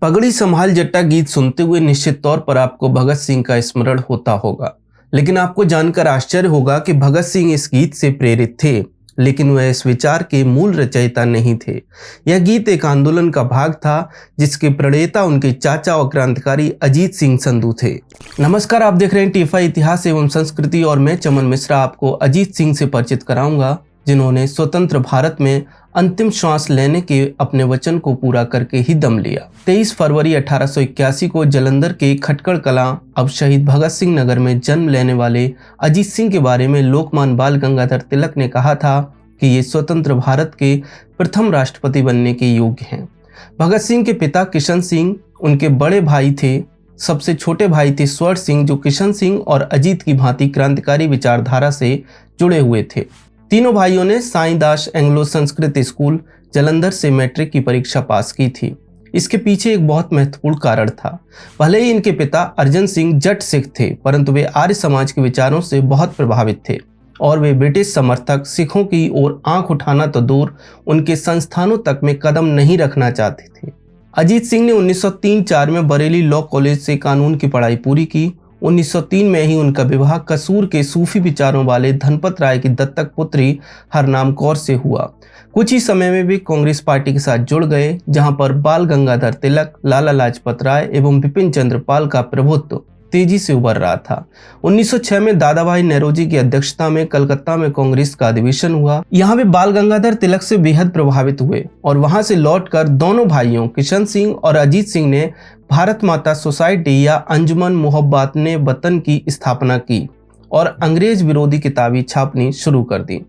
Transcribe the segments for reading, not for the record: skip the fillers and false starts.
पगड़ी संभाल जट्टा गीत सुनते हुए निश्चित तौर पर आपको भगत सिंह का स्मरण होता होगा। लेकिन आपको जानकर आश्चर्य होगा कि भगत सिंह इस गीत से प्रेरित थे, लेकिन वह इस विचार के मूल रचयिता नहीं थे। यह गीत एक आंदोलन का भाग था जिसके प्रणेता उनके चाचा और क्रांतिकारी अजीत सिंह संधू थे। नमस्कार, आप देख रहे हैं टीफा इतिहास एवं संस्कृति और मैं चमन मिश्रा आपको अजीत सिंह से परिचित कराऊंगा, जिन्होंने स्वतंत्र भारत में अंतिम श्वास लेने के अपने वचन को पूरा करके ही दम लिया। 23 फरवरी 1881 को जालंधर के खटकड़ कलां अब शहीद भगत सिंह नगर में जन्म लेने वाले अजीत सिंह के बारे में लोकमान्य बाल गंगाधर तिलक ने कहा था कि ये स्वतंत्र भारत के प्रथम राष्ट्रपति बनने के योग्य हैं। भगत सिंह के पिता किशन सिंह उनके बड़े भाई थे। सबसे छोटे भाई थे स्वर्ण सिंह, जो किशन सिंह और अजीत की भांति क्रांतिकारी विचारधारा से जुड़े हुए थे। तीनों भाइयों ने साईं दास एंग्लो संस्कृत स्कूल जालंधर से मैट्रिक की परीक्षा पास की थी। इसके पीछे एक बहुत महत्वपूर्ण कारण था। भले ही इनके पिता अर्जन सिंह जट सिख थे, परंतु वे आर्य समाज के विचारों से बहुत प्रभावित थे और वे ब्रिटिश समर्थक सिखों की ओर आंख उठाना तो दूर, उनके संस्थानों तक में कदम नहीं रखना चाहते थे। अजीत सिंह ने 1903-04 में बरेली लॉ कॉलेज से कानून की पढ़ाई पूरी की। 1903 में ही उनका विवाह कसूर के सूफी विचारों वाले धनपत राय की दत्तक पुत्री हरनाम कौर से हुआ। कुछ ही समय में वे कांग्रेस पार्टी के साथ जुड़ गए, जहां पर बाल गंगाधर तिलक, लाला लाजपत राय एवं बिपिन चंद्र पाल का प्रभुत्व तेजी से उभर रहा था। 1906 में दादा भाई नेरोजी की अध्यक्षता में कलकत्ता में कांग्रेस का अधिवेशन हुआ। यहाँ वे बाल गंगाधर तिलक से बेहद प्रभावित हुए और वहां से लौटकर दोनों भाइयों किशन सिंह और अजीत सिंह ने भारत माता सोसाइटी या अंजुमन मोहब्बत-ए वतन की स्थापना की और अंग्रेज विरोधी किताबें छापनी शुरू कर दी।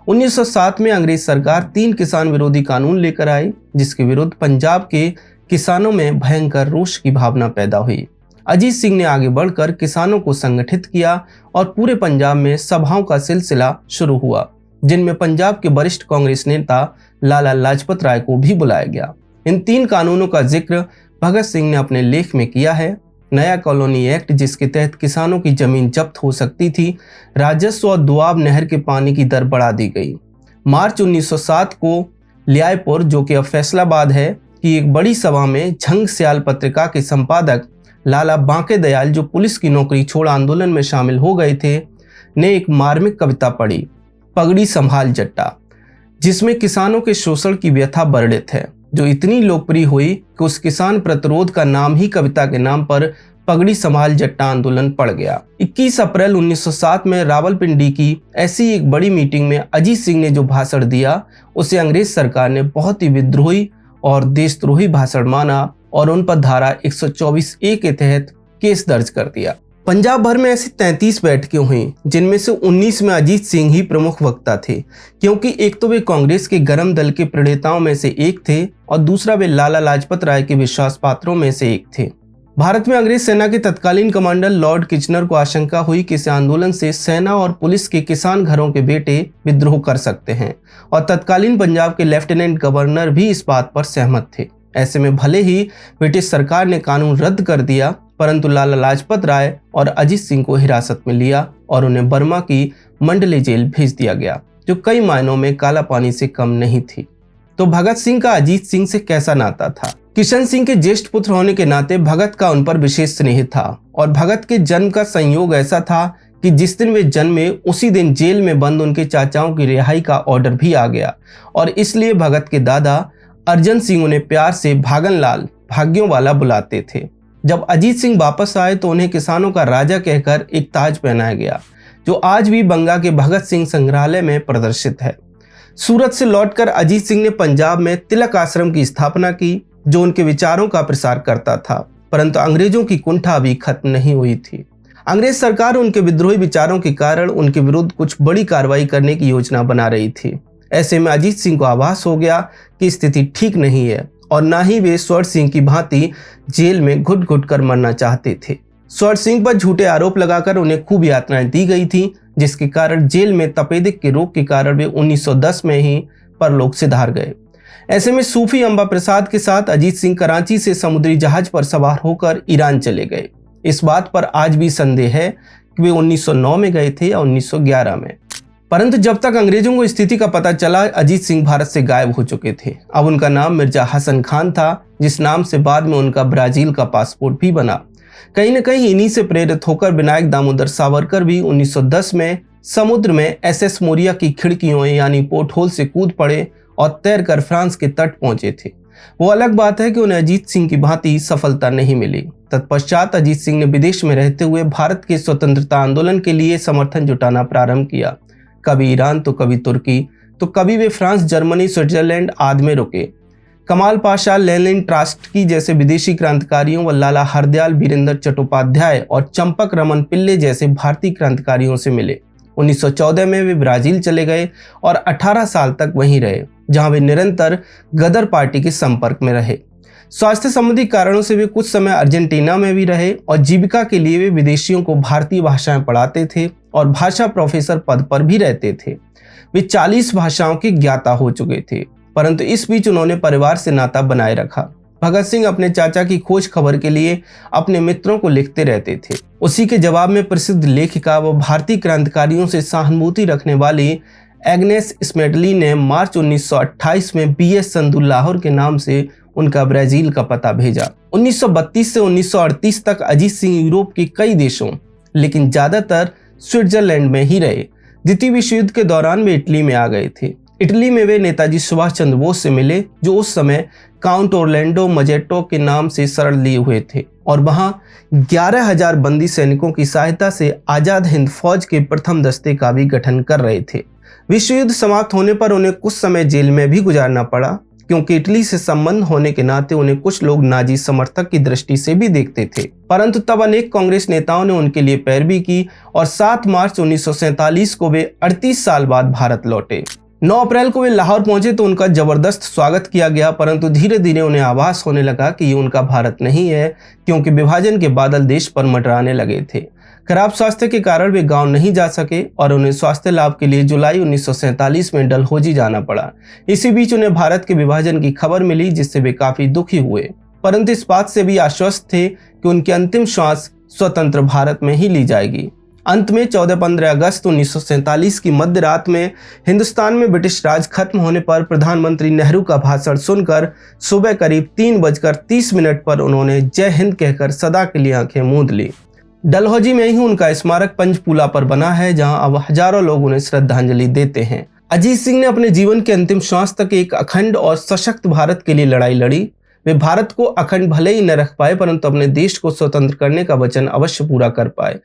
1907 में अंग्रेज सरकार 3 किसान विरोधी कानून लेकर आई, जिसके विरुद्ध पंजाब के किसानों में भयंकर रोष की भावना पैदा हुई। अजीत सिंह ने आगे बढ़कर किसानों को संगठित किया और पूरे पंजाब में सभाओं का सिलसिला शुरू हुआ, जिनमें पंजाब के वरिष्ठ कांग्रेस नेता लाला लाजपत राय को भी बुलाया गया। इन 3 कानूनों का जिक्र भगत सिंह ने अपने लेख में किया है। नया कॉलोनी एक्ट, जिसके तहत किसानों की जमीन जब्त हो सकती थी, राजस्व और दुआब नहर के पानी की दर बढ़ा दी गई। मार्च 1907 को लियायपुर, जो कि अब फैसलाबाद है, की एक बड़ी सभा में झंग स्याल पत्रिका के संपादक लाला बांके दयाल, जो पुलिस की नौकरी छोड़ आंदोलन में शामिल हो गए थे, ने एक मार्मिक कविता पढ़ी, पगड़ी संभाल जट्टा, जिसमें किसानों के शोषण की व्यथा वर्णित है, जो इतनी लोकप्रिय हुई कि उस किसान प्रतिरोध का नाम ही कविता के नाम पर पगड़ी संभाल जट्टा आंदोलन पड़ गया। 21 अप्रैल 1907 में रावलपिंडी की ऐसी एक बड़ी मीटिंग में अजीत सिंह ने जो भाषण दिया, उसे अंग्रेज सरकार ने बहुत ही विद्रोही और देशद्रोही भाषण माना और उन पर धारा 124A के तहत केस दर्ज कर दिया। पंजाब भर में ऐसी 33 बैठकें हुई, जिनमें से 19 में अजीत सिंह ही प्रमुख वक्ता थे, क्योंकि एक तो वे कांग्रेस के गरम दल के प्रणेताओं में से एक थे और दूसरा वे लाला लाजपत राय के विश्वास पात्रों में से एक थे। भारत में अंग्रेज सेना के तत्कालीन कमांडर लॉर्ड किचनर को आशंका हुई कि इस आंदोलन से सेना और पुलिस के किसान घरों के बेटे विद्रोह कर सकते हैं और तत्कालीन पंजाब के लेफ्टिनेंट गवर्नर भी इस बात पर सहमत थे। ऐसे में भले ही ब्रिटिश सरकार ने कानून रद्द कर दिया, परंतु लाला लाजपत राय और अजीत सिंह को हिरासत में लिया और उन्हें बर्मा की मंडले जेल भेज दिया गया, जो कई मायनों में काला पानी से कम नहीं थी। तो भगत सिंह का अजीत सिंह से कैसा नाता था? किशन सिंह के ज्येष्ठ पुत्र होने के नाते भगत का उन पर विशेष स्नेह था और भगत के जन्म का संयोग ऐसा था कि जिस दिन वे जन्मे उसी दिन जेल में बंद उनके चाचाओं की रिहाई का ऑर्डर भी आ गया और इसलिए भगत के दादा अर्जन सिंह उन्हें प्यार से भागनलाल, भाग्यों वाला बुलाते थे। जब अजीत सिंह वापस आए तो उन्हें किसानों का राजा कहकर एक ताज पहनाया गया, जो आज भी बंगा के भगत सिंह संग्रहालय में प्रदर्शित है। सूरत से लौटकर अजीत सिंह ने पंजाब में तिलक आश्रम की स्थापना की, जो उनके विचारों का प्रसार करता था, परंतु अंग्रेजों की कुंठा अभी खत्म नहीं हुई थी। अंग्रेज सरकार उनके विद्रोही विचारों के कारण उनके विरुद्ध कुछ बड़ी कार्रवाई करने की योजना बना रही थी। ऐसे में अजीत सिंह को आभास हो गया कि स्थिति ठीक नहीं है और ना ही वे स्वर्ण सिंह की भांति जेल में घुट घुट कर मरना चाहते थे। स्वर्ण सिंह पर झूठे आरोप लगाकर उन्हें खूब यातनाएं दी गई थी, जिसके कारण जेल में तपेदिक के रोग के कारण वे 1910 में ही परलोक सिधार गए। ऐसे में सूफी अंबा प्रसाद के साथ अजीत सिंह कराची से समुद्री जहाज पर सवार होकर ईरान चले गए। इस बात पर आज भी संदेह है कि वे 1909 में गए थे या 1911 में। परंतु जब तक अंग्रेजों को स्थिति का पता चला, अजीत सिंह भारत से गायब हो चुके थे। अब उनका नाम मिर्जा हसन खान था, जिस नाम से बाद में उनका ब्राजील का पासपोर्ट भी बना। कहीं न कहीं इन्हीं से प्रेरित होकर विनायक दामोदर सावरकर भी 1910 में समुद्र में एसएस मोरिया की खिड़कियों यानी पोर्ट होल से कूद पड़े और तैरकर फ्रांस के तट पहुंचे थे। वो अलग बात है कि उन्हें अजीत सिंह की भांति सफलता नहीं मिली। तत्पश्चात अजीत सिंह ने विदेश में रहते हुए भारत के स्वतंत्रता आंदोलन के लिए समर्थन जुटाना प्रारंभ किया। कभी ईरान तो कभी तुर्की, तो कभी वे फ्रांस, जर्मनी, स्विट्जरलैंड आदि में रुके। कमाल पाशा, लेनिन, ट्रास्टकी जैसे विदेशी क्रांतिकारियों व लाला हरदयाल, वीरेंद्र चट्टोपाध्याय और चंपक रमन पिल्ले जैसे भारतीय क्रांतिकारियों से मिले। 1914 में वे ब्राजील चले गए और 18 साल तक वहीं रहे, जहां वे निरंतर गदर पार्टी के संपर्क में रहे। स्वास्थ्य संबंधी कारणों से वे कुछ समय अर्जेंटीना में भी रहे और जीविका के लिए वे विदेशियों को भारतीय भाषाएं पढ़ाते थे और भाषा प्रोफेसर पद पर भी रहते थे। वे 40 भाषाओं के ज्ञाता हो चुके थे, परंतु इस बीच उन्होंने परिवार से नाता बनाए रखा। भगत सिंह अपने चाचा की खोज खबर के लिए अपने मित्रों को लिखते रहते थे। उसी के जवाब में प्रसिद्ध लेखिका व भारतीय क्रांतिकारियों से सहानुभूति रखने वाली एग्नेस स्मेडली ने मार्च 1928 में बीएस संधू लाहौर के नाम से उनका ब्राजील का पता भेजा। 1932 से 1938 तक अजीत सिंह यूरोप के कई देशों, लेकिन ज्यादातर स्विट्जरलैंड में ही रहे। द्वितीय विश्व युद्ध के दौरान वे इटली में आ गए थे। इटली में वे नेताजी सुभाष चंद्र बोस से मिले, जो उस समय काउंट ओरलैंडो मजेटो के नाम से शरण लिए हुए थे और वहां 11,000 बंदी सैनिकों की सहायता से आजाद हिंद फौज के प्रथम दस्ते का भी गठन कर रहे थे। विश्व युद्ध समाप्त होने पर उन्हें कुछ समय जेल में भी गुजारना पड़ा, क्योंकि इटली से संबंध होने के नाते उन्हें कुछ लोग नाजी समर्थक की दृष्टि से भी देखते थे। परंतु तब अनेक कांग्रेस नेताओं ने उनके लिए पैरवी की और 7 मार्च 1947 को वे 38 साल बाद भारत लौटे। 9 अप्रैल को वे लाहौर पहुंचे तो उनका जबरदस्त स्वागत किया गया, परंतु धीरे धीरे उन्हें आभास होने लगा कि ये उनका भारत नहीं है, क्योंकि विभाजन के बादल देश पर मंडराने लगे थे। खराब स्वास्थ्य के कारण वे गांव नहीं जा सके और उन्हें स्वास्थ्य लाभ के लिए जुलाई 1947 में डलहौजी जाना पड़ा। इसी बीच उन्हें भारत के विभाजन की खबर मिली, जिससे वे काफी दुखी हुए, परंतु इस बात से भी आश्वस्त थे कि उनकी अंतिम श्वास स्वतंत्र भारत में ही ली जाएगी। अंत में 14-15 अगस्त 1947 की मध्य रात में हिंदुस्तान में ब्रिटिश राज खत्म होने पर प्रधानमंत्री नेहरू का भाषण सुनकर सुबह करीब 3:30 पर उन्होंने जय हिंद कहकर सदा के लिए आंखें मूंद ली। डलहौजी में ही उनका स्मारक पंचपूला पर बना है, जहां अब हजारों लोग उन्हें श्रद्धांजलि देते हैं। अजीत सिंह ने अपने जीवन के अंतिम श्वास तक एक अखंड और सशक्त भारत के लिए लड़ाई लड़ी। वे भारत को अखंड भले ही न रख पाए, परंतु अपने देश को स्वतंत्र करने का वचन अवश्य पूरा कर पाए।